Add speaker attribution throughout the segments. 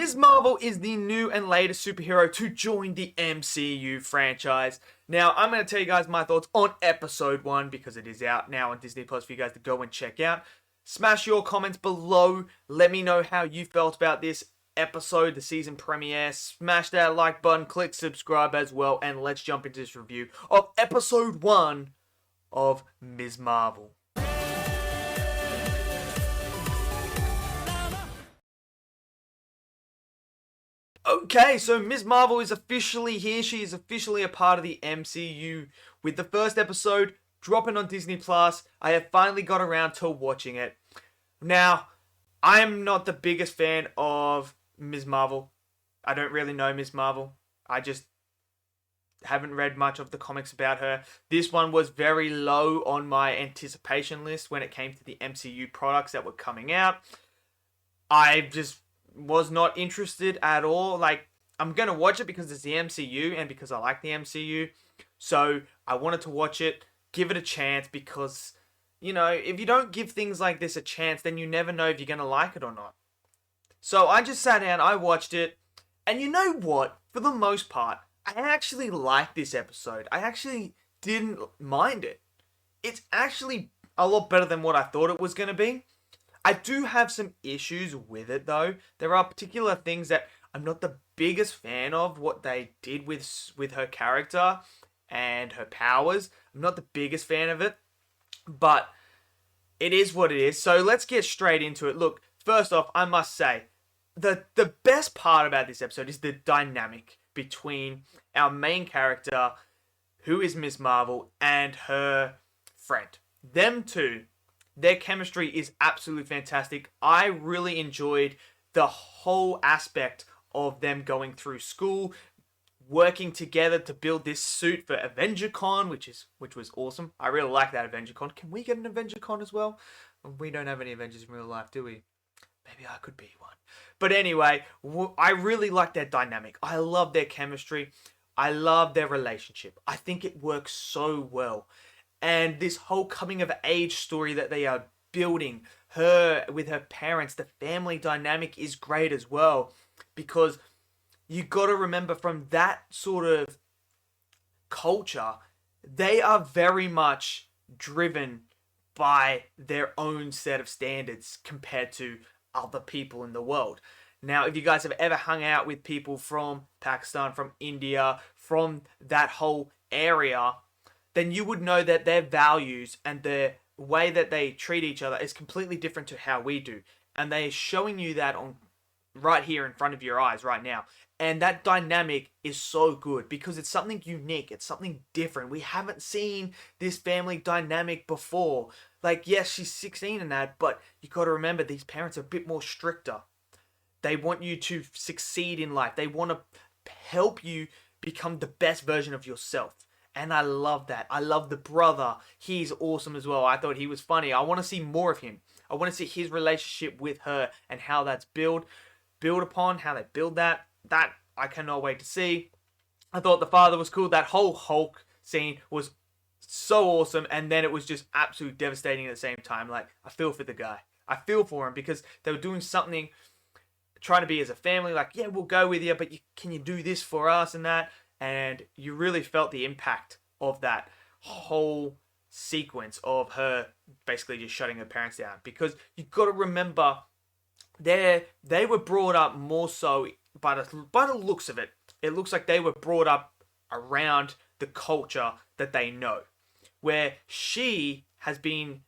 Speaker 1: Ms. Marvel is the new and latest superhero to join the MCU franchise. Now, I'm going to tell you guys my thoughts on episode 1 because it is out now on Disney Plus for you guys to go and check out. Smash your comments below. Let me know how you felt about this episode, the season premiere. Smash that like button, click subscribe as well, and let's jump into this review of episode 1 of Ms. Marvel. Okay, so Ms. Marvel is officially here. She is officially a part of the MCU. With the first episode dropping on Disney Plus, I have finally got around to watching it. Now, I'm not the biggest fan of Ms. Marvel. I don't really know Ms. Marvel. I just haven't read much of the comics about her. This one was very low on my anticipation list when it came to the MCU products that were coming out. I just was not interested at all. Like, I'm gonna watch it because it's the MCU and because I like the MCU. So I wanted to watch it, give it a chance, because, you know, if you don't give things like this a chance, then you never know if you're gonna like it or not. So I just sat down, I watched it, and you know what? For the most part, I actually liked this episode. I actually didn't mind it. It's actually a lot better than what I thought it was gonna be. I do have some issues with it though. There are particular things that I'm not the biggest fan of what they did with her character and her powers. I'm not the biggest fan of it, but it is what it is. So let's get straight into it. Look, first off, I must say, the best part about this episode is the dynamic between our main character, who is Ms. Marvel, and her friend. Them two, their chemistry is absolutely fantastic. I really enjoyed the whole aspect of them going through school, working together to build this suit for AvengerCon, which was awesome. I really like that AvengerCon. Can we get an AvengerCon as well? We don't have any Avengers in real life, do we? Maybe I could be one. But anyway, I really like their dynamic. I love their chemistry. I love their relationship. I think it works so well. And this whole coming of age story that they are building, her with her parents, the family dynamic is great as well. Because you got to remember, from that sort of culture, they are very much driven by their own set of standards compared to other people in the world. Now, if you guys have ever hung out with people from Pakistan, from India, from that whole area, then you would know that their values and the way that they treat each other is completely different to how we do. And they're showing you that on right here in front of your eyes right now. And that dynamic is so good because it's something unique. It's something different. We haven't seen this family dynamic before. Like, yes, she's 16 and that, but you got to remember, these parents are a bit more stricter. They want you to succeed in life. They want to help you become the best version of yourself. And I love that. I love the brother. He's awesome as well. I thought he was funny. I want to see more of him. I want to see his relationship with her and how that's built upon, how they build that. That I cannot wait to see. I thought the father was cool. That whole Hulk scene was so awesome. And then it was just absolutely devastating at the same time. Like, I feel for the guy. I feel for him because they were doing something, trying to be as a family. Like, yeah, we'll go with you, but can you do this for us and that? And you really felt the impact of that whole sequence of her basically just shutting her parents down. Because you got to remember, they were brought up more so by the looks of it. It looks like they were brought up around the culture that they know. Where she has been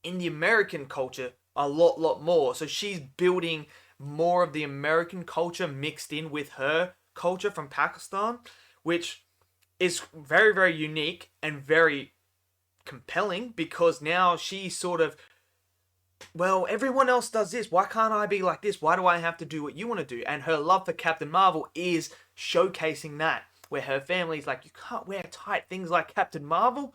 Speaker 1: in the American culture a lot more. So she's building more of the American culture mixed in with her culture from Pakistan, which is very, very unique and very compelling because now she's sort of, well, everyone else does this. Why can't I be like this? Why do I have to do what you want to do? And her love for Captain Marvel is showcasing that, where her family's like, you can't wear tight things like Captain Marvel.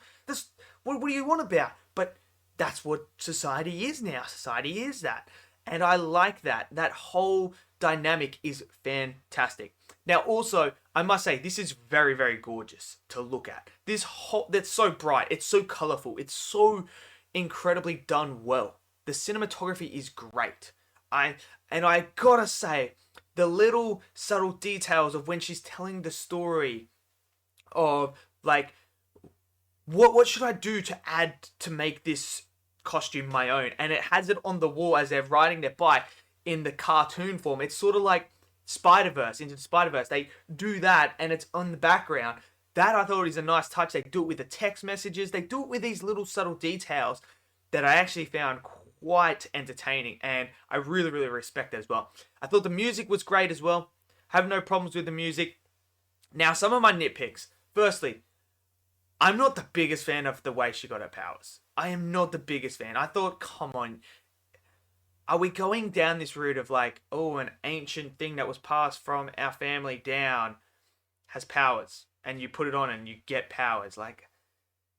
Speaker 1: What do you want about? But that's what society is now. Society is that. And I like that. That whole dynamic is fantastic. Now, also, I must say, this is very, very gorgeous to look at. That's so bright. It's so colorful. It's so incredibly done well. The cinematography is great. I gotta say, the little subtle details of when she's telling the story of like, what should I do to add to make this costume my own? And it has it on the wall as they're riding their bike in the cartoon form. It's sort of like Spider-Verse, Into the Spider-Verse. They do that and it's on the background. That I thought is a nice touch. They do it with the text messages. They do it with these little subtle details that I actually found quite entertaining, and I really, really respect it as well. I thought the music was great as well. Have no problems with the music. Now, some of my nitpicks. Firstly, I'm not the biggest fan of the way she got her powers. I am not the biggest fan. I thought, come on, are we going down this route of like, oh, an ancient thing that was passed from our family down has powers, and you put it on and you get powers? Like,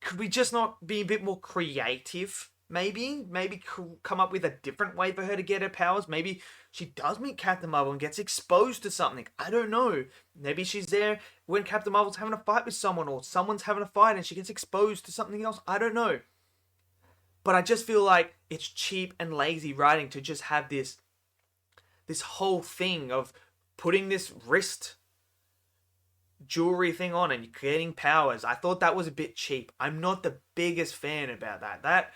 Speaker 1: could we just not be a bit more creative? Maybe come up with a different way for her to get her powers. Maybe she does meet Captain Marvel and gets exposed to something. I don't know. Maybe she's there when Captain Marvel's having a fight with someone, or someone's having a fight and she gets exposed to something else. I don't know. But I just feel like it's cheap and lazy writing to just have this whole thing of putting this wrist jewelry thing on and you're getting powers. I thought that was a bit cheap. I'm not the biggest fan about that.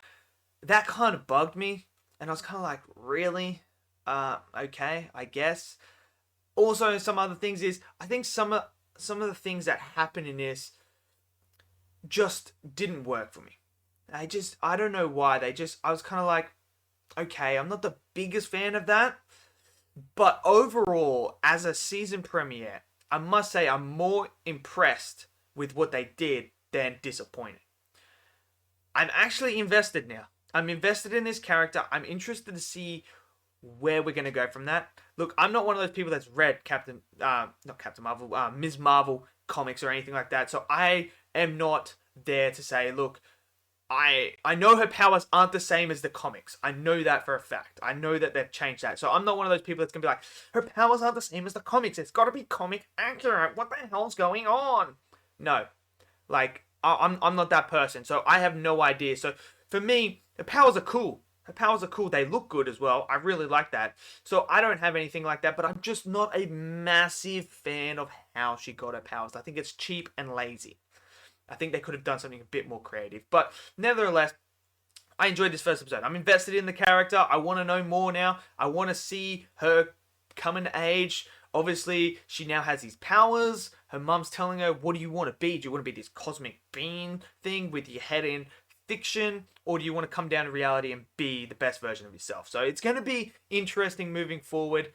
Speaker 1: That kind of bugged me, and I was kind of like, really? Okay, I guess. Also, some other things is, I think some of the things that happen in this just didn't work for me. I don't know why. I was kind of like, okay, I'm not the biggest fan of that. But overall, as a season premiere, I must say I'm more impressed with what they did than disappointed. I'm actually invested now. I'm invested in this character. I'm interested to see where we're going to go from that. Look, I'm not one of those people that's read Ms. Marvel comics or anything like that. So I am not there to say, look, I know her powers aren't the same as the comics. I know that for a fact. I know that they've changed that. So I'm not one of those people that's going to be like, her powers aren't the same as the comics. It's got to be comic accurate. What the hell's going on? No. Like, I'm not that person. So I have no idea. So for me, her powers are cool. They look good as well. I really like that. So I don't have anything like that, but I'm just not a massive fan of how she got her powers. I think it's cheap and lazy. I think they could have done something a bit more creative. But nevertheless, I enjoyed this first episode. I'm invested in the character. I want to know more now. I want to see her come into age. Obviously, she now has these powers. Her mum's telling her, what do you want to be? Do you want to be this cosmic being thing with your head in fiction, or do you want to come down to reality and be the best version of yourself? So it's going to be interesting moving forward.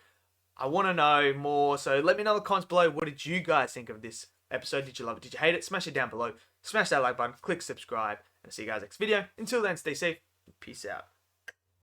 Speaker 1: I want to know more, so let me know in the comments below. What did you guys think of this episode? Did you love it? Did you hate it? Smash it down below. Smash that like button, click subscribe, and I'll see you guys next video. Until then, stay safe. Peace out.